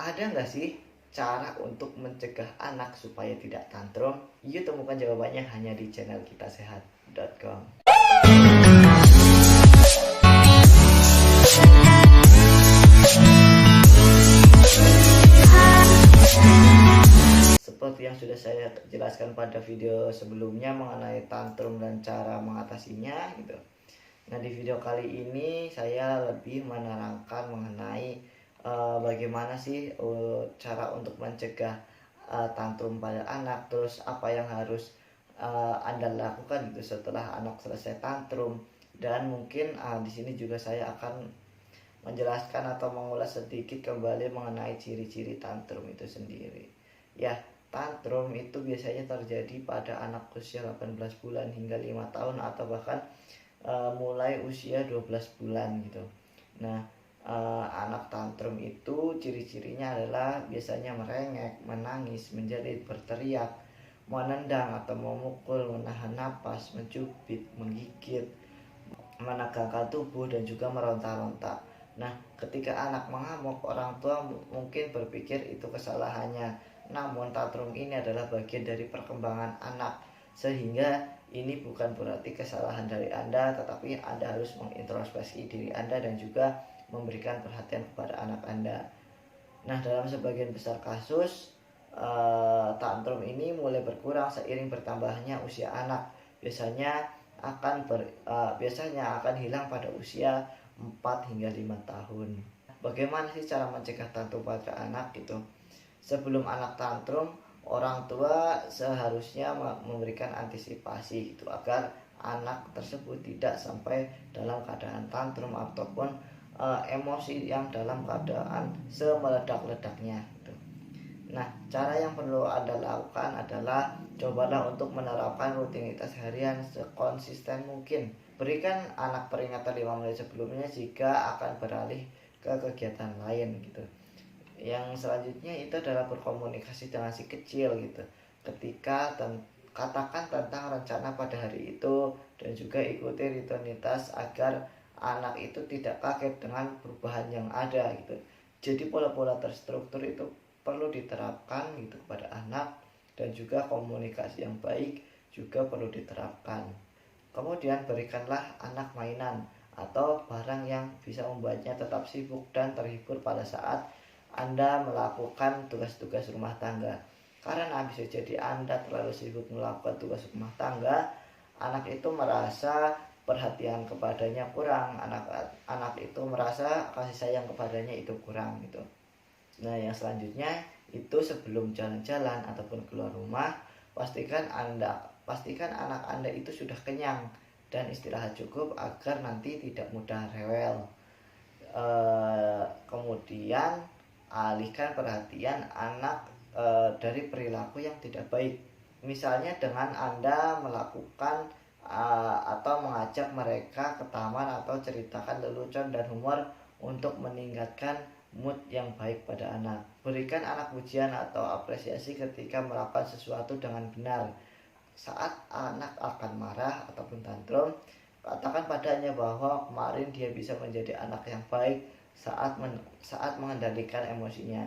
Ada nggak sih cara untuk mencegah anak supaya tidak tantrum? Yuk temukan jawabannya hanya di channel kitasehat.com. Seperti yang sudah saya jelaskan pada video sebelumnya mengenai tantrum dan cara mengatasinya gitu. Nah, di video kali ini saya lebih menerangkan mengenai bagaimana sih cara untuk mencegah tantrum pada anak, terus apa yang harus Anda lakukan gitu setelah anak selesai tantrum, dan mungkin di sini juga saya akan menjelaskan atau mengulas sedikit kembali mengenai ciri-ciri tantrum itu sendiri. Ya, tantrum itu biasanya terjadi pada anak usia 18 bulan hingga 5 tahun atau bahkan mulai usia 12 bulan gitu. Nah, anak tantrum itu ciri-cirinya adalah biasanya merengek, menangis, menjerit, berteriak, menendang atau memukul, menahan napas, mencubit, menggigit, menegangkan tubuh, dan juga meronta-ronta. Nah, ketika anak mengamuk, orang tua mungkin berpikir itu kesalahannya. Namun, tantrum ini adalah bagian dari perkembangan anak, sehingga ini bukan berarti kesalahan dari Anda, tetapi Anda harus mengintrospeksi diri Anda dan juga memberikan perhatian kepada anak Anda. Nah, dalam sebagian besar kasus, tantrum ini mulai berkurang seiring bertambahnya usia anak. Biasanya akan hilang pada usia 4 hingga 5 tahun. Bagaimana sih cara mencegah tantrum pada anak gitu? Sebelum anak tantrum, orang tua seharusnya memberikan antisipasi gitu agar anak tersebut tidak sampai dalam keadaan tantrum ataupun emosi yang dalam keadaan semeledak-ledaknya gitu. Nah, cara yang perlu Anda lakukan adalah cobalah untuk menerapkan rutinitas harian sekonsisten mungkin. Berikan anak peringatan 5 menit sebelumnya jika akan beralih ke kegiatan lain gitu. Yang selanjutnya itu adalah berkomunikasi dengan si kecil gitu. Katakan tentang rencana pada hari itu dan juga ikuti rutinitas agar anak itu tidak kaget dengan perubahan yang ada gitu. Jadi pola-pola terstruktur itu perlu diterapkan gitu kepada anak, dan juga komunikasi yang baik juga perlu diterapkan. Kemudian berikanlah anak mainan atau barang yang bisa membuatnya tetap sibuk dan terhibur pada saat Anda melakukan tugas-tugas rumah tangga. Karena bisa jadi Anda terlalu sibuk melakukan tugas rumah tangga, anak itu merasa perhatian kepadanya kurang, anak itu merasa kasih sayang kepadanya itu kurang gitu. Nah, yang selanjutnya itu sebelum jalan-jalan ataupun keluar rumah, pastikan anak Anda itu sudah kenyang dan istirahat cukup agar nanti tidak mudah rewel. Kemudian alihkan perhatian anak dari perilaku yang tidak baik. Misalnya dengan Anda melakukan atau mengajak mereka ke taman atau ceritakan lelucon dan humor untuk meningkatkan mood yang baik pada anak. Berikan anak pujian atau apresiasi ketika melakukan sesuatu dengan benar. Saat anak akan marah ataupun tantrum, katakan padanya bahwa kemarin dia bisa menjadi anak yang baik saat mengendalikan emosinya.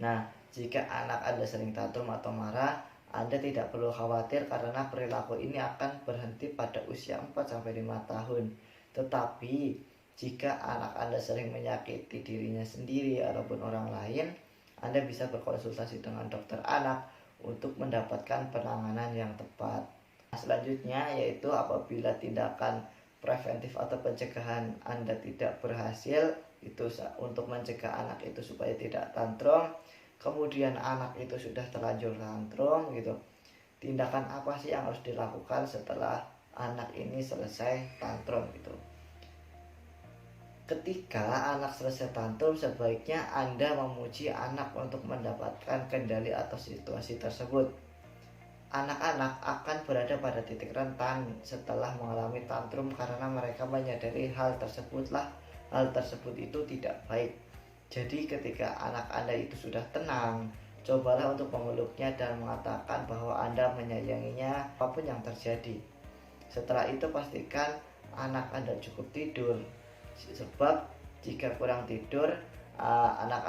Nah, jika anak Anda sering tantrum atau marah, Anda tidak perlu khawatir karena perilaku ini akan berhenti pada usia 4-5 tahun. Tetapi jika anak Anda sering menyakiti dirinya sendiri ataupun orang lain, Anda bisa berkonsultasi dengan dokter anak untuk mendapatkan penanganan yang tepat. Nah, selanjutnya yaitu apabila tindakan preventif atau pencegahan Anda tidak berhasil, itu untuk mencegah anak itu supaya tidak tantrum, kemudian anak itu sudah terlanjur tantrum gitu. Tindakan apa sih yang harus dilakukan setelah anak ini selesai tantrum gitu? Ketika anak selesai tantrum, sebaiknya Anda memuji anak untuk mendapatkan kendali atas situasi tersebut. Anak-anak akan berada pada titik rentan setelah mengalami tantrum karena mereka menyadari hal tersebut itu tidak baik. Jadi ketika anak Anda itu sudah tenang, cobalah untuk memeluknya dan mengatakan bahwa Anda menyayanginya apapun yang terjadi. Setelah itu pastikan anak Anda cukup tidur. Sebab jika kurang tidur, anak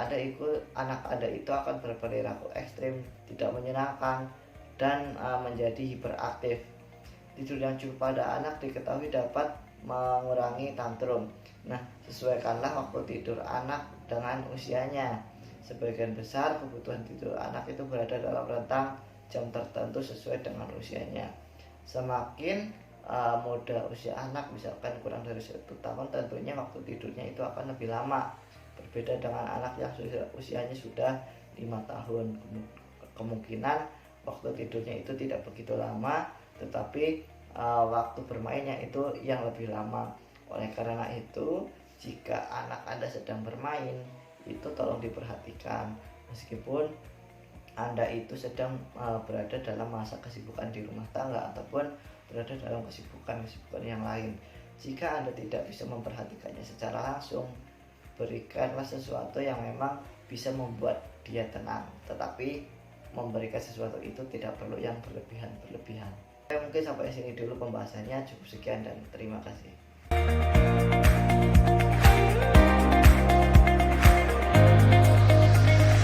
Anda itu akan berperilaku ekstrim, tidak menyenangkan, dan menjadi hiperaktif. Tidur yang cukup pada anak diketahui dapat mengurangi tantrum. Nah, sesuaikanlah waktu tidur anak dengan usianya. Sebagian besar kebutuhan tidur anak itu berada dalam rentang jam tertentu sesuai dengan usianya. Semakin muda usia anak, misalkan kurang dari 1 tahun, tentunya waktu tidurnya itu akan lebih lama. Berbeda dengan anak yang usianya sudah 5 tahun. Kemungkinan waktu tidurnya itu tidak begitu lama, tetapi waktu bermainnya itu yang lebih lama. Oleh karena itu, jika anak Anda sedang bermain, itu tolong diperhatikan. Meskipun Anda itu sedang berada dalam masa kesibukan di rumah tangga ataupun berada dalam kesibukan yang lain. Jika Anda tidak bisa memperhatikannya secara langsung, berikanlah sesuatu yang memang bisa membuat dia tenang. Tetapi memberikan sesuatu itu tidak perlu yang berlebihan. Mungkin sampai sini dulu pembahasannya, cukup sekian dan terima kasih.